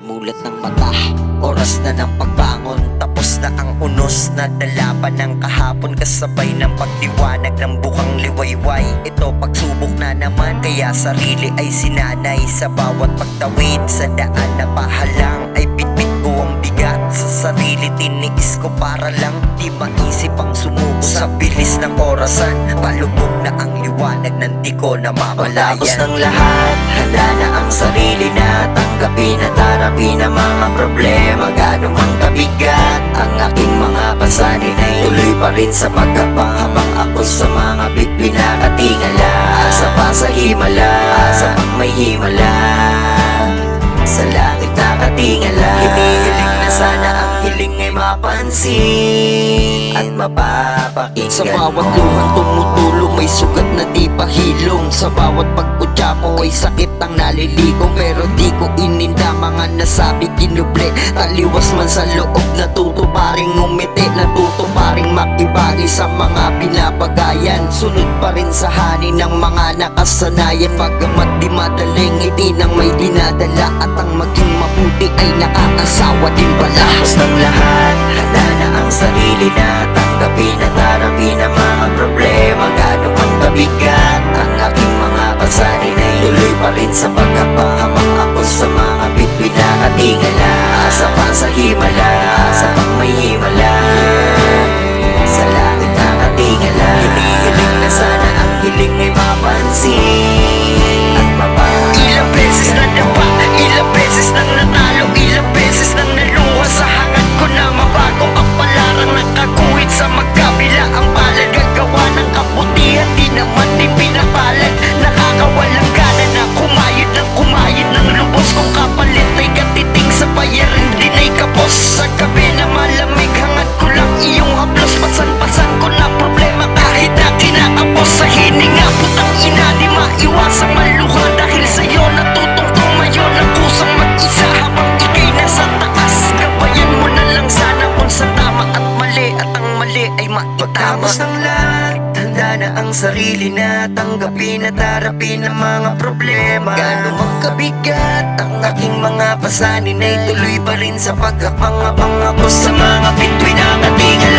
Mulat ng mata, oras na ng pagbangon. Tapos na ang unos na dala pa ng kahapon, kasabay ng pagdiwanag ng bukang liwayway. Ito pagsubok na naman, kaya sarili ay sinanay. Sa bawat pagtawid sa daan na pahalang, ay bitbit ko ang bigat sa sarili. Tiniis ko para lang di maisip ang sumuko sa bilis ng orasan. Palubog na ang liwanag ng di ko na mamalayan. Pagtapos ng lahat, handa na ang sarili na tanggapin at harapin ang mga problema. Gaano man kabigat ang aking mga pasanin, ay tuloy pa rin sa pagkapang habang ako'y sa mga bitbit na katingala. Asa pa sa himala, asa pang may himala, sa langit na katingala. Hinihiling na sana ang hiling ay mapansin at mapapakinggan. Sa bawat luhan tumutulong, may sugat na di pahilong. Sa bawat pagkutya mo ay sakit ang naliligong. Pero di ko ininda mga nasabi kinuble. Taliwas man sa loob, natuto pa rin ngumiti, natuto pa rin makibagi sa mga pinapagayan. Sunod pa rin sa hanin ng mga nakasanayan. Bagamat di madaling ngiti ng may dinadala, at ang maging mabuti ay nakakasawa din pala. Tapos ng lahat, handa na ang sarili na tanggapin at harapin ang mga problema. Gaano man kabigat ang aking mga pasanin, ay tuloy pa rin sa pagkapahamang ako sa mga bitbit na katingala. Asa pa sa himala, asa pang may himala, sa langit na katingala. Hinihiling na sana ang hiling ay mapansin at mapapakinggan. Ilang beses na dapa, ilang beses nang natalo, ilang beses nang naluha sa hangad ko na mabago ang palarang nakaguhit sa magkabila ang palad. Gagawa ng kabutihan, di naman din pinapalad. Nakakawalang gana na kumayod ng lubos. Kung kapalit ay katiting sa bayarin din ay kapos. Sa gabi na malamig, hangad ko lang iyong haplos. Pasan-pasan ko na problema kahit na kinakapos. Sa hininga, putang ina, di maiwasang maluha. Dahil sa'yo natutong tumayo ng kusang mag-isa habang ika'y nasa taas. Gabayan mo na lang sana kung sa tama at mali, at ang mali ay maitama. Pagtapos ng lahat, handa na ang sarili na tanggapin at harapin ang mga problema. Gaano mang kabigat ang aking mga pasanin, ay tuloy pa rin sa pagkapangabang ako sa mga bituin na katingal.